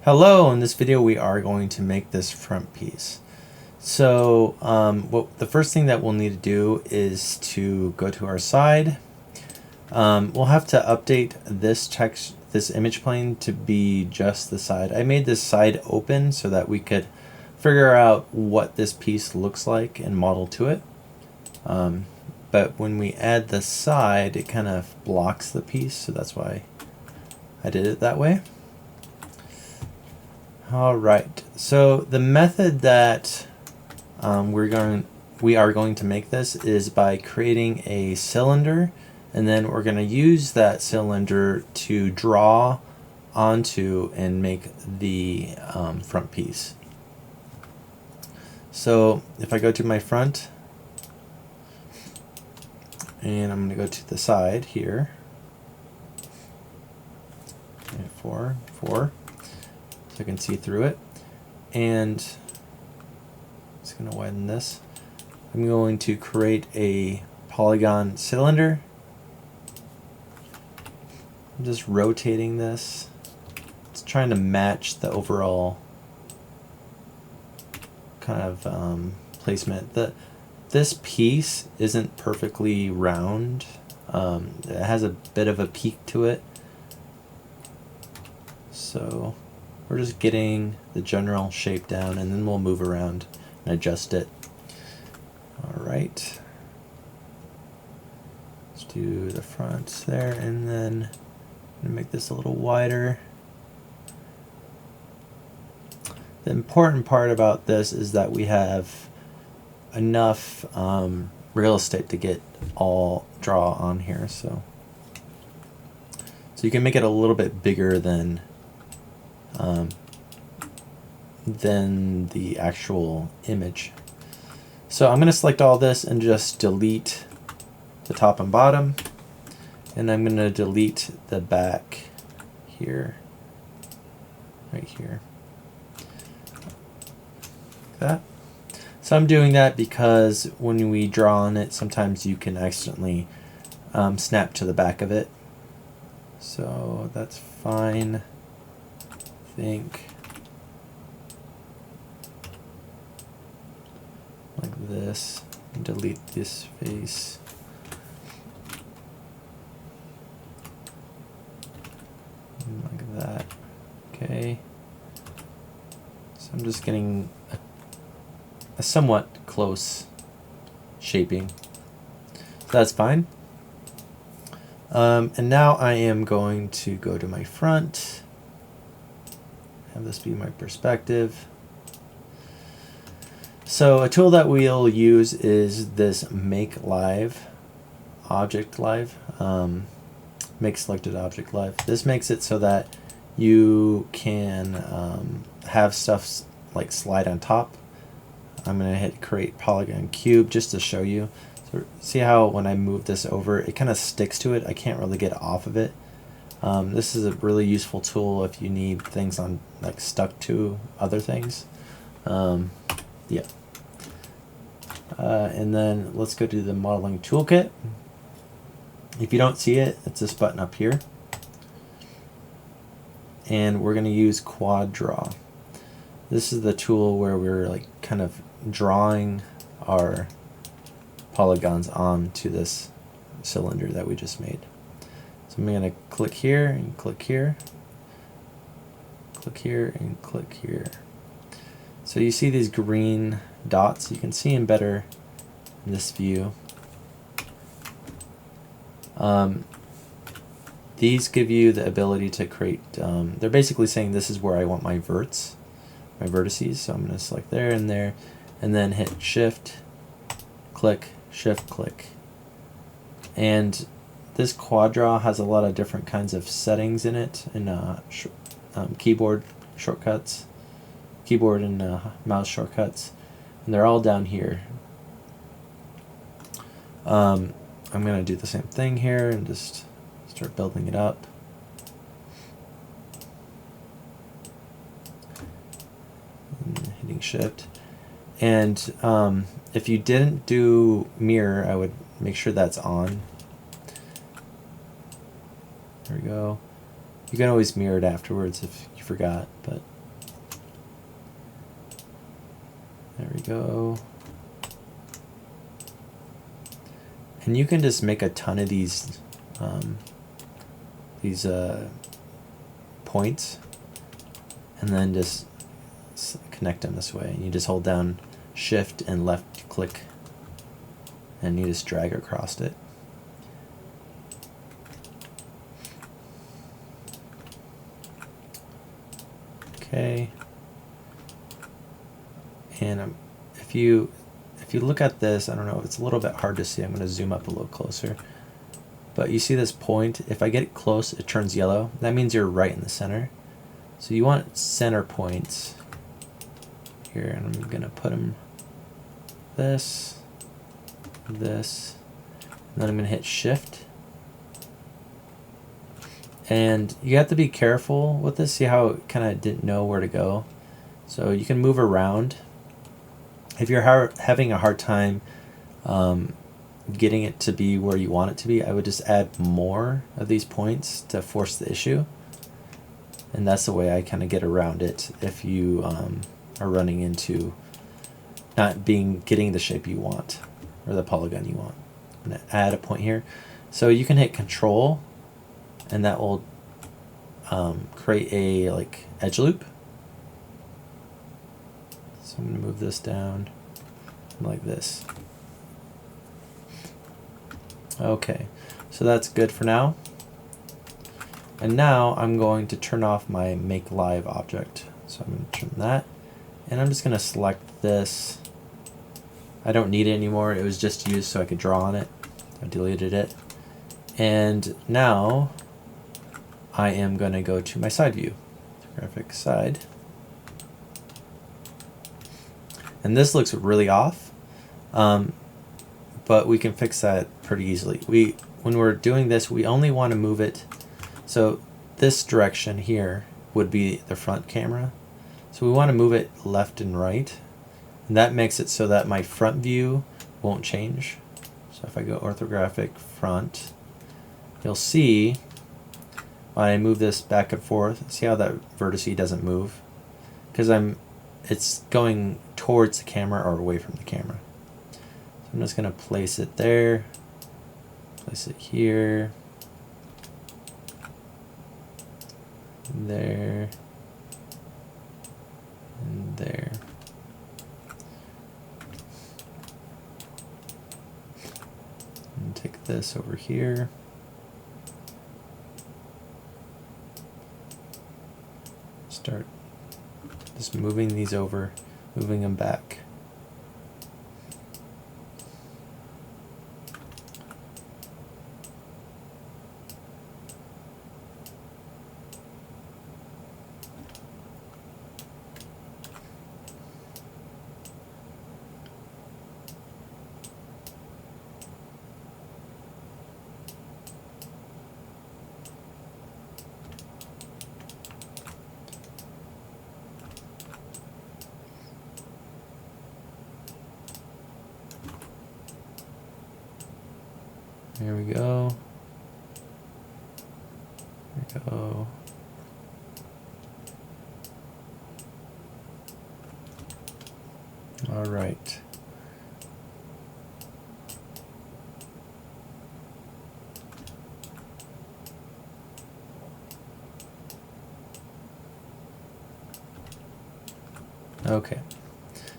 Hello, in this video we are going to make this front piece. So the first thing that we'll need to do is to go to our side. We'll have to update this image plane to be just the side. I made this side open so that we could figure out what this piece looks like and model to it. But when we add the side, it kind of blocks the piece, so that's why I did it that way. All right, so the method that we are going to make this is by creating a cylinder, and then we're going to use that cylinder to draw onto and make the front piece. So if I go to my front, and I'm going to go to the side here, and four, so I can see through it, and I'm just going to widen this. I'm going to create a polygon cylinder. I'm just rotating this. It's trying to match the overall kind of placement. This piece isn't perfectly round. It has a bit of a peak to it. So we're just getting the general shape down, and then we'll move around and adjust it. All right. Let's do the front there, and then I'm gonna make this a little wider. The important part about this is that we have enough real estate to get all draw on here, so you can make it a little bit bigger than the actual image. So I'm going to select all this and just delete the top and bottom, and I'm going to delete the back here, right here, like that. So I'm doing that because when we draw on it, sometimes you can accidentally snap to the back of it. So that's fine, I think. Like this, and delete this face. Like that. Okay. So I'm just getting a somewhat close shaping. So that's fine. And now I am going to go to my front. Have this be my perspective. So a tool that we'll use is this Make Live, Object Live, Make Selected Object Live. This makes it so that you can have stuff like slide on top. I'm going to hit Create Polygon Cube just to show you. So see how when I move this over, it kind of sticks to it. I can't really get off of it. This is a really useful tool if you need things on like stuck to other things. Yeah. And then let's go to the modeling toolkit. If you don't see it, it's this button up here. And we're going to use Quad Draw. This is the tool where we're like kind of drawing our polygons onto this cylinder that we just made. So I'm going to click here and click here, click here and click here. So you see these green dots. You can see them better in this view. These give you the ability to create, they're basically saying this is where I want my vertices. So I'm going to select there, and then hit Shift, click, Shift, click. And this Quad Draw has a lot of different kinds of settings in it, and keyboard shortcuts, keyboard and mouse shortcuts, and they're all down here. I'm going to do the same thing here and just start building it up. And hitting Shift. And if you didn't do mirror, I would make sure that's on. There we go. You can always mirror it afterwards if you forgot, but go. And you can just make a ton of these points, and then just connect them this way. You just hold down Shift and left click, and you just drag across it. Okay. And if you look at this, I don't know, it's a little bit hard to see. I'm going to zoom up a little closer. But you see this point? If I get it close, it turns yellow. That means you're right in the center. So you want center points here, and I'm going to put them this, and then I'm going to hit Shift. And you have to be careful with this. See how it kind of didn't know where to go? So you can move around. If you're having a hard time getting it to be where you want it to be, I would just add more of these points to force the issue. And that's the way I kind of get around it if you are running into not getting the shape you want or the polygon you want. I'm going to add a point here. So you can hit Control, and that will create a edge loop. So I'm going to move this down like this. Okay, so that's good for now. And now I'm going to turn off my Make Live object. So I'm going to turn that, and I'm just going to select this. I don't need it anymore. It was just used so I could draw on it. I deleted it. And now I am going to go to my side view, graphic side. And this looks really off, but we can fix that pretty easily. When we're doing this, we only want to move it. So this direction here would be the front camera. So we want to move it left and right. And that makes it so that my front view won't change. So if I go orthographic front, you'll see when I move this back and forth, see how that vertice doesn't move? Because it's going towards the camera or away from the camera. So I'm just going to place it there, place it here, there, and there. And take this over here. Start just moving these over, moving them back. There we go. There we go. All right. Okay.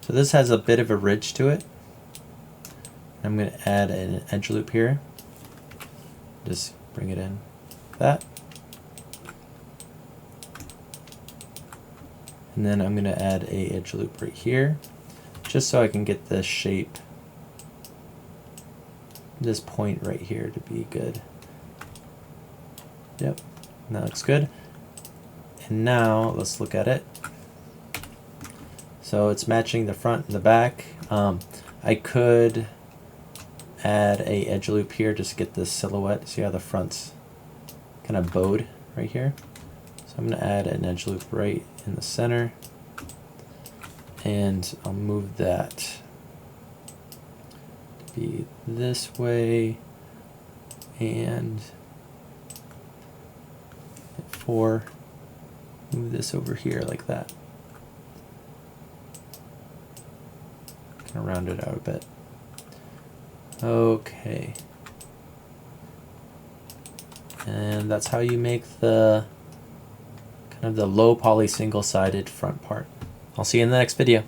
So this has a bit of a ridge to it. I'm going to add an edge loop here. Just bring it in that. And then I'm going to add a edge loop right here, just so I can get this shape, this point right here to be good. Yep, that looks good. And now let's look at it. So it's matching the front and the back. I could add a edge loop here just to get this silhouette. See how the front's kind of bowed right here? So I'm going to add an edge loop right in the center, and I'll move that to be this way, and hit 4, move this over here like that. Gonna round it out a bit. Okay. And that's how you make the kind of the low poly single-sided front part. I'll see you in the next video.